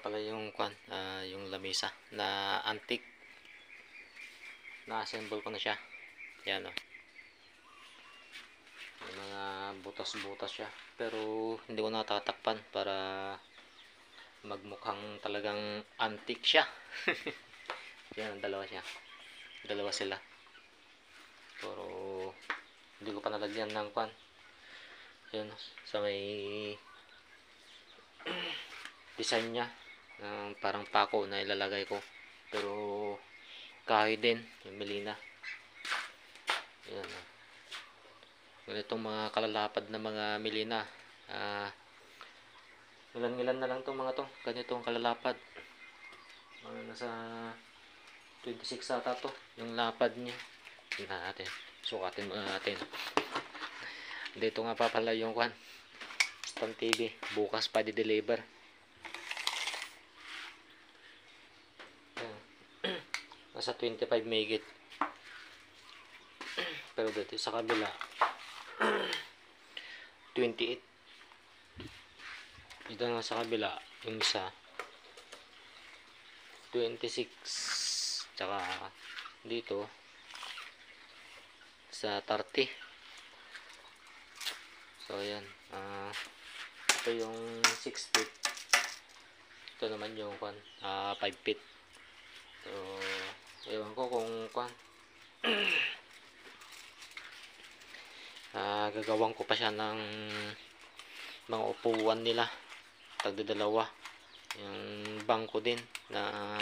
pala yung yung lamesa na antique. Na-assemble ko na siya. Yan o. May mga butas-butas siya. Pero hindi ko natatakpan para magmukhang talagang antique siya. Yan, dalawa siya. Dalawa sila. Pero hindi ko pa nalagyan ng yan, sa may design niya. Parang pako na ilalagay ko. Pero kahoy din yung Melina. Yan. Ganitong mga kalalapad na mga Melina. Ilan-ilan na lang itong mga to. Ganitong kalalapad. Mga nasa 26 ata to. Yung lapad niya. Tingnan natin. Sukatin muna natin. Dito nga pa pala yung stand TV. Bukas pa di-deliver. Nasa 25 megit. Pero dito sa kabila 28. Dito nga sa kabila yung isa 26. Tsaka dito sa 30. So ayan, ito yung 6 feet. Ito naman yung 5 feet. So ewan ko kung gagawin ko pa siya ng mga upuan nila. Tagdadalawa. Yung bangko din na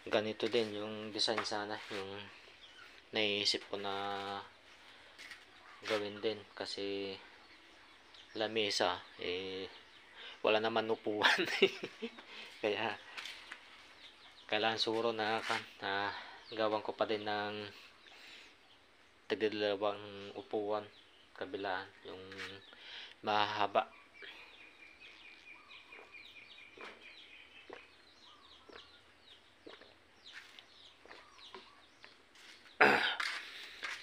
ganito din yung design sana. Yung naisip ko na gawin din kasi lamesa wala naman upuan. Kaya kailangan siguro na gawan ko pa din ng tagdalawang upuan kabilaan yung mahaba.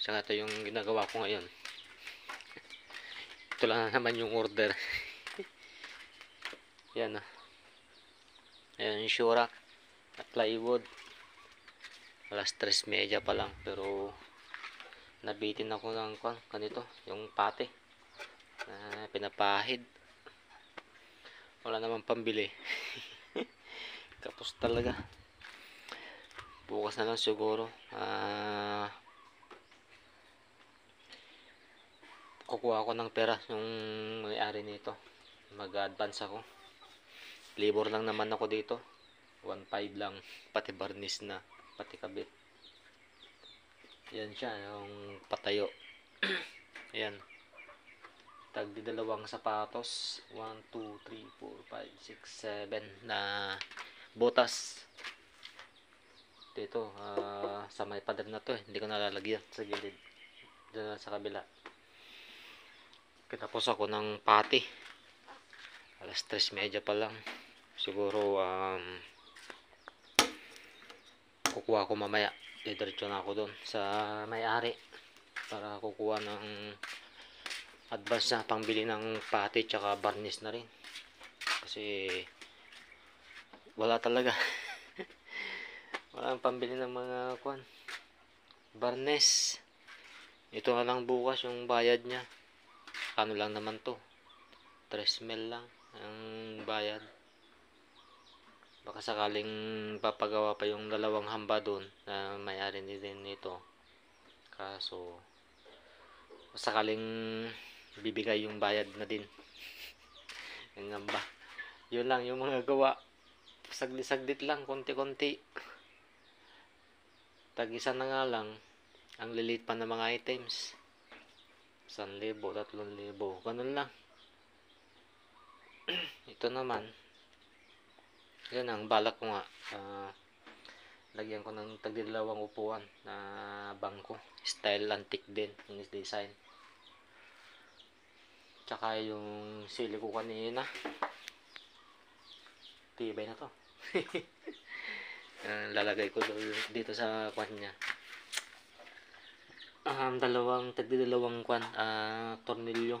Saka ito yung ginagawa ko ngayon. Ito lang naman yung order. Yan ayan yung shurak at plywood. Alas 3:30 pa lang pero nabitin ako ng ganito yung pate na pinapahid. Wala namang pambili. Kapos talaga. Bukas na lang siguro kukuha ako ng pera yung may-ari nito. Mag-advance ako. Labor lang naman ako dito. 1.5 lang pati barnis na pati kabit. Yan siya yung patayo. Ayan. Tagdi dalawang sapatos. 1, 2, 3, 4, 5, 6, 7 na butas. Dito sa may pader na to hindi ko nalalagyan sa gilid. Diyan sa kabila. Kitapos ako ng pati. Alas 3:30 pa lang. Siguro kukuha ko mamaya. Didiretso na ako doon sa may-ari para kukuha ng advance na pangbili ng pati tsaka barnis na rin. Kasi wala talaga. Wala ang pambili ng mga barnis. Ito na lang bukas yung bayad niya. Ano lang naman to, 3 mil lang ang bayad. Baka sakaling papagawa pa yung dalawang hamba doon na may-ari din nito. Kaso sakaling bibigay yung bayad na din ang hamba. Yun lang yung mga gawa. Saglit-saglit lang, konti-konti. Tag-isa na nga lang ang lilit pa ng mga items. 1,000, 3,000, ganun lang. Ito naman yan ang balak ko nga, lagyan ko ng tagdalawang upuan na bangko, style antique din yung design. Tsaka yung sili ko kanina tibay na to. Lalagay ko dito sa niya. Tagdalawang tornilyo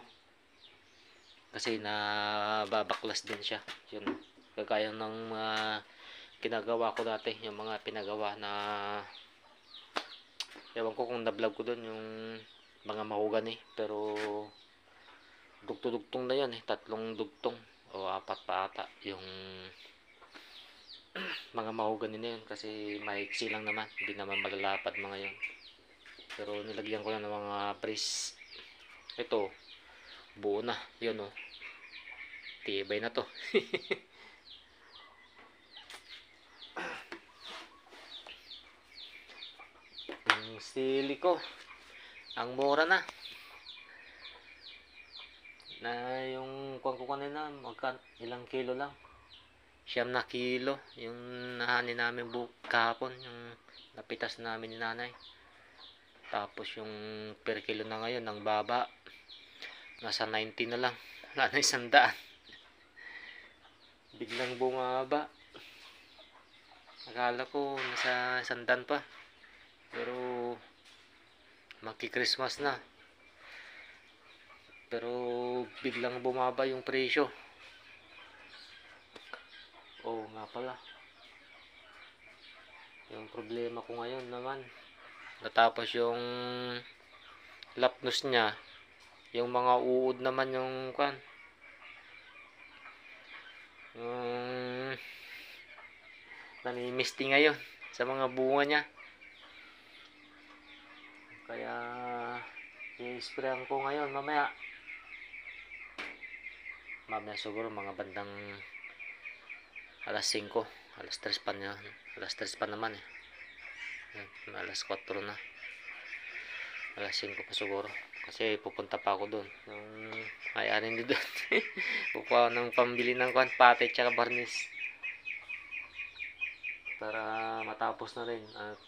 kasi nababaklas din siya. Yun, kagaya ng ginagawa ko dati, yung mga pinagawa na ewan ko kung na-vlog ko doon yung mga mahogany, pero dugtong na yan eh, 3 dugtong o 4 pa ata yung mga mahogany na yun, kasi maiksi lang naman, hindi naman malalapad mga yun, pero nilagyan ko na ng mga brace. Ito buo na yun oh, tibay na to. Yung sili ko ang mura na yung kuwan ko kanina, ilang kilo lang, 9 kilo yung nahani namin kahapon, yung napitas namin ni nanay. Tapos yung per kilo na ngayon ng baba, nasa 90 na lang, wala na 100. Biglang bumaba, akala ko nasa 100 pa, pero magki-Christmas na, pero biglang bumaba yung presyo. Oo nga pala, yung problema ko ngayon naman, natapos yung lapnos niya, yung mga uod naman yung yung namimisti ngayon sa mga bunga niya, kaya i-sprayan ko ngayon mamaya siguro mga bandang alas 5, alas 3 pa niya, alas 3 pa naman eh. Yan, alas 4 na, alas 5 pa siguro, kasi pupunta pa ako doon, yung may-ari nito doon. Pupunta ako ng pambili ng pate tsaka barnis para matapos na rin, at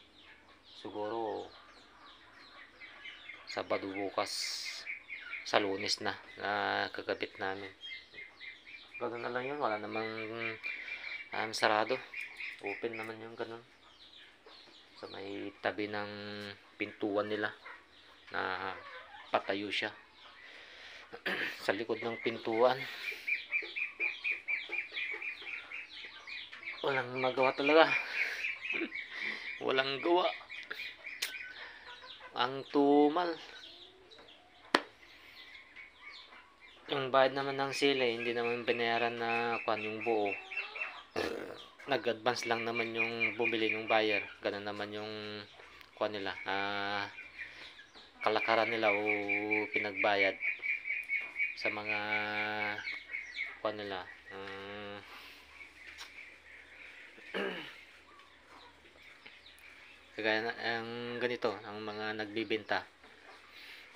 siguro Sabado bukas, sa Lunes na kakabit namin. Ganun na lang yun, wala namang sarado, open naman yung ganun, sa may tabi ng pintuan nila na patayo siya. Sa likod ng pintuan walang magawa talaga. Walang gawa, ang tumal. Yung bayad naman ng sili, hindi naman binayaran na yung buo. Nag-advance lang naman yung bumili ng buyer. Ganun naman yung nila, kalakaran nila o pinagbayad sa mga nila, kagaya na ang ganito, ang mga nagbibenta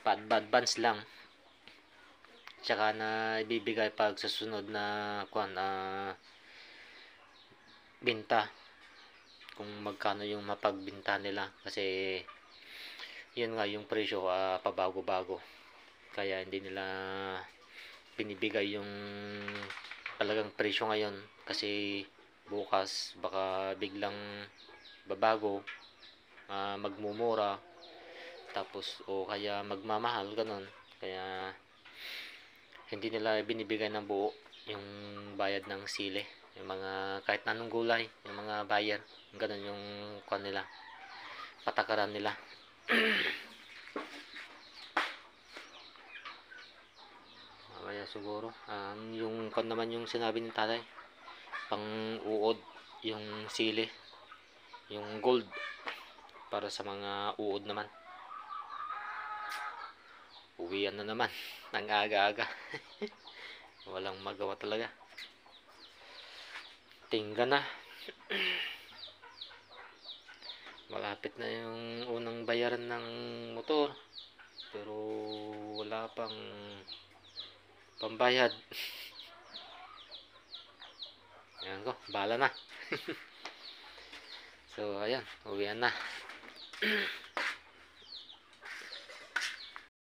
pa-advance lang, tsaka na ibibigay pag sa sunod na binta, kung magkano yung mapagbinta nila, kasi yun nga yung presyo pabago-bago, kaya hindi nila binibigay yung talagang presyo ngayon, kasi bukas baka biglang babago, magmumura, tapos o kaya magmamahal, ganun. Kaya hindi nila binibigay ng buo yung bayad ng sili, yung mga kahit anong gulay, yung mga buyer, ganun yung nila, patakaran nila. Kaya siguro yung naman yung sinabi ni tatay, pang uod yung sili, yung gold, para sa mga uod naman. Uwian na naman ng aga-aga. Walang magawa talaga, tingga na. Malapit na yung unang bayaran ng motor, pero wala pang pambayad. Ayan ko, bahala na. So ayan, uwian na.